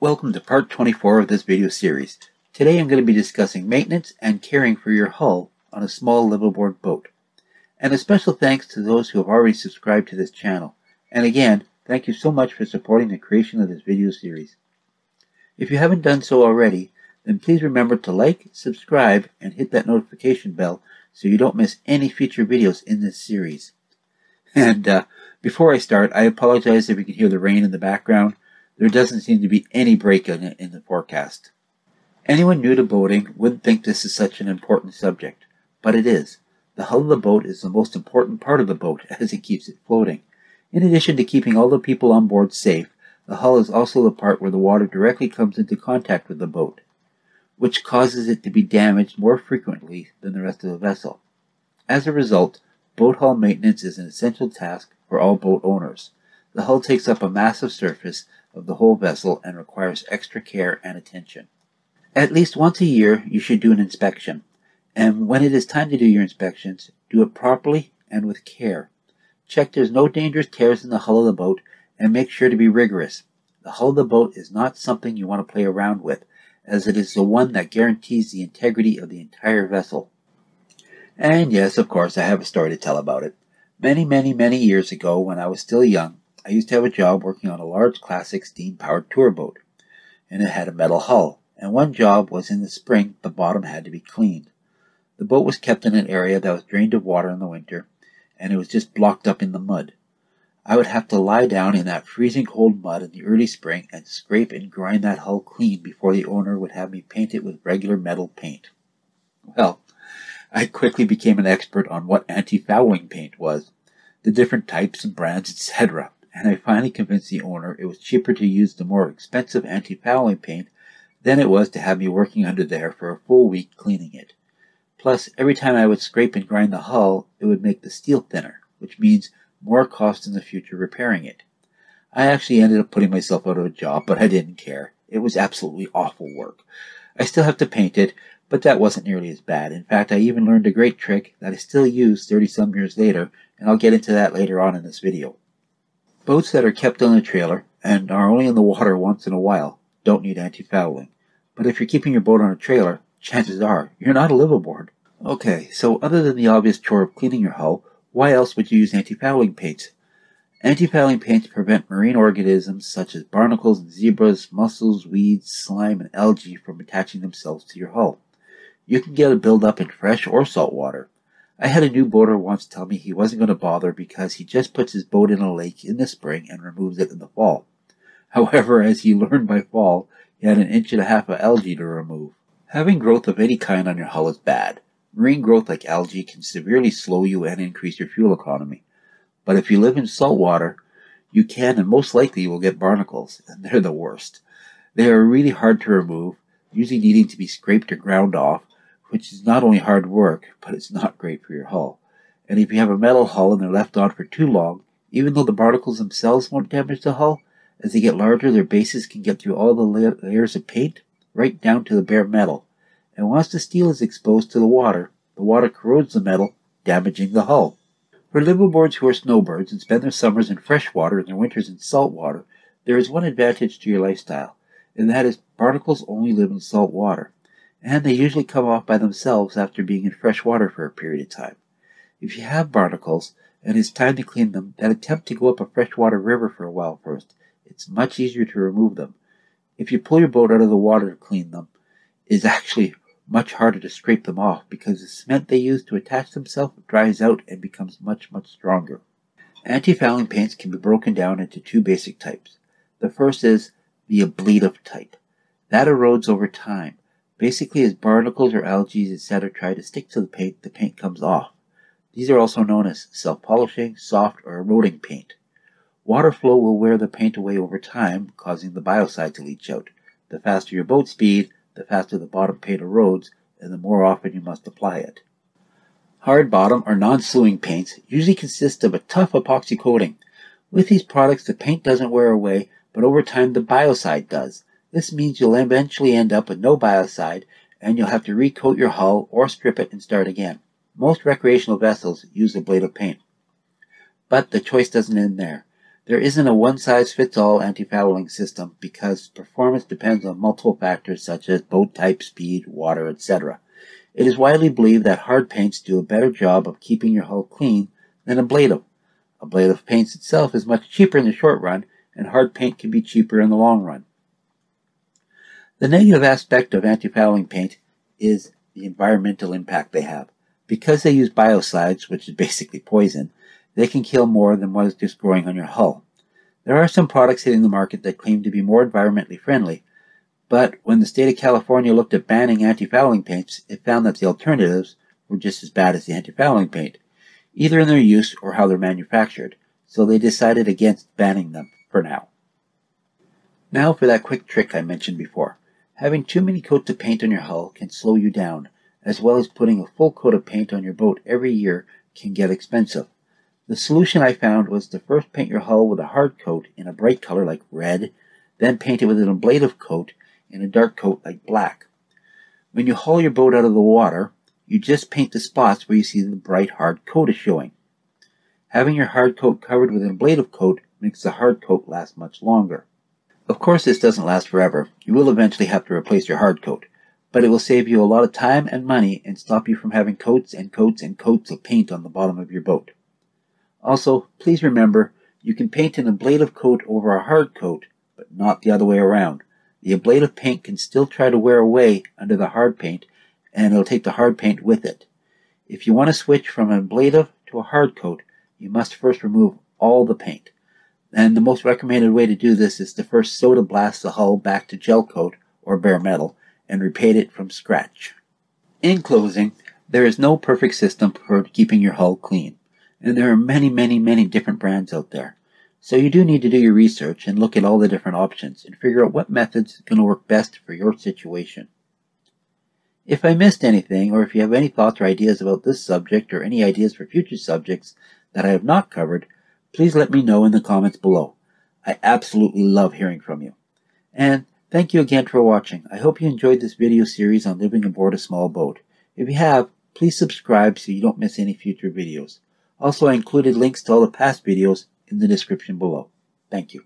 Welcome to part 24 of this video series. Today I'm going to be discussing maintenance and caring for your hull on a small liveaboard boat. And a special thanks to those who have already subscribed to this channel. And again, thank you so much for supporting the creation of this video series. If you haven't done so already, then please remember to like, subscribe, and hit that notification bell so you don't miss any future videos in this series. And before I start, I apologize if you can hear the rain in the background. There doesn't seem to be any break in the forecast. Anyone new to boating wouldn't think this is such an important subject, but it is. The hull of the boat is the most important part of the boat as it keeps it floating. In addition to keeping all the people on board safe, the hull is also the part where the water directly comes into contact with the boat, which causes it to be damaged more frequently than the rest of the vessel. As a result, boat hull maintenance is an essential task for all boat owners. The hull takes up a massive surface of the whole vessel and requires extra care and attention. At least once a year you should do an inspection, and when it is time to do your inspections, do it properly and with care. Check there's no dangerous tears in the hull of the boat and make sure to be rigorous. The hull of the boat is not something you want to play around with, as it is the one that guarantees the integrity of the entire vessel. And yes, of course, I have a story to tell about it. Many years ago, when I was still young, I used to have a job working on a large classic steam-powered tour boat, and it had a metal hull, and one job was in the spring the bottom had to be cleaned. The boat was kept in an area that was drained of water in the winter, and it was just blocked up in the mud. I would have to lie down in that freezing cold mud in the early spring and scrape and grind that hull clean before the owner would have me paint it with regular metal paint. Well, I quickly became an expert on what anti-fouling paint was, the different types and brands, etc., and I finally convinced the owner it was cheaper to use the more expensive anti-fouling paint than it was to have me working under there for a full week cleaning it. Plus, every time I would scrape and grind the hull, it would make the steel thinner, which means more cost in the future repairing it. I actually ended up putting myself out of a job, but I didn't care. It was absolutely awful work. I still have to paint it, but that wasn't nearly as bad. In fact, I even learned a great trick that I still use 30-some years later, and I'll get into that later on in this video. Boats that are kept on a trailer and are only in the water once in a while don't need anti-fouling. But if you're keeping your boat on a trailer, chances are you're not a liveaboard. Okay, so other than the obvious chore of cleaning your hull, why else would you use anti-fouling paints? Anti-fouling paints prevent marine organisms such as barnacles and zebras, mussels, weeds, slime, and algae from attaching themselves to your hull. You can get a buildup in fresh or salt water. I had a new boater once tell me he wasn't going to bother because he just puts his boat in a lake in the spring and removes it in the fall. However, as he learned by fall, he had 1.5 inches of algae to remove. Having growth of any kind on your hull is bad. Marine growth like algae can severely slow you and increase your fuel economy. But if you live in salt water, you can and most likely will get barnacles, and they're the worst. They are really hard to remove, usually needing to be scraped or ground off, which is not only hard work, but it's not great for your hull. And if you have a metal hull and they're left on for too long, even though the barnacles themselves won't damage the hull, as they get larger, their bases can get through all the layers of paint, right down to the bare metal. And once the steel is exposed to the water corrodes the metal, damaging the hull. For liveaboards who are snowbirds and spend their summers in fresh water and their winters in salt water, there is one advantage to your lifestyle, and that is barnacles only live in salt water, and they usually come off by themselves after being in fresh water for a period of time. If you have barnacles, and it's time to clean them, then attempt to go up a freshwater river for a while first. It's much easier to remove them. If you pull your boat out of the water to clean them, it's actually much harder to scrape them off because the cement they use to attach themselves dries out and becomes much stronger. Anti-fouling paints can be broken down into two basic types. The first is the ablative type. That erodes over time. Basically, as barnacles or algae, etc. try to stick to the paint comes off. These are also known as self-polishing, soft, or eroding paint. Water flow will wear the paint away over time, causing the biocide to leach out. The faster your boat speed, the faster the bottom paint erodes, and the more often you must apply it. Hard bottom or non-slewing paints usually consist of a tough epoxy coating. With these products, the paint doesn't wear away, but over time the biocide does. This means you'll eventually end up with no biocide, and you'll have to recoat your hull or strip it and start again. Most recreational vessels use ablative paint. But the choice doesn't end there. There isn't a one-size-fits-all anti-fouling system because performance depends on multiple factors such as boat type, speed, water, etc. It is widely believed that hard paints do a better job of keeping your hull clean than ablative. Ablative paint itself is much cheaper in the short run, and hard paint can be cheaper in the long run. The negative aspect of anti-fouling paint is the environmental impact they have. Because they use biocides, which is basically poison, they can kill more than what is just growing on your hull. There are some products hitting the market that claim to be more environmentally friendly, but when the state of California looked at banning anti-fouling paints, it found that the alternatives were just as bad as the anti-fouling paint, either in their use or how they're manufactured, so they decided against banning them for now. Now for that quick trick I mentioned before. Having too many coats of paint on your hull can slow you down, as well as putting a full coat of paint on your boat every year can get expensive. The solution I found was to first paint your hull with a hard coat in a bright color like red, then paint it with an ablative coat in a dark coat like black. When you haul your boat out of the water, you just paint the spots where you see the bright hard coat is showing. Having your hard coat covered with an ablative coat makes the hard coat last much longer. Of course, this doesn't last forever. You will eventually have to replace your hard coat, but it will save you a lot of time and money and stop you from having coats and coats and coats of paint on the bottom of your boat. Also, please remember, you can paint an ablative coat over a hard coat, but not the other way around. The ablative paint can still try to wear away under the hard paint, and it'll take the hard paint with it. If you want to switch from an ablative to a hard coat, you must first remove all the paint. And the most recommended way to do this is to first soda blast the hull back to gel coat or bare metal and repaint it from scratch. In closing, there is no perfect system for keeping your hull clean, and there are many different brands out there. So you do need to do your research and look at all the different options and figure out what methods is going to work best for your situation. If I missed anything, or if you have any thoughts or ideas about this subject or any ideas for future subjects that I have not covered, please let me know in the comments below. I absolutely love hearing from you. And thank you again for watching. I hope you enjoyed this video series on living aboard a small boat. If you have, please subscribe so you don't miss any future videos. Also, I included links to all the past videos in the description below. Thank you.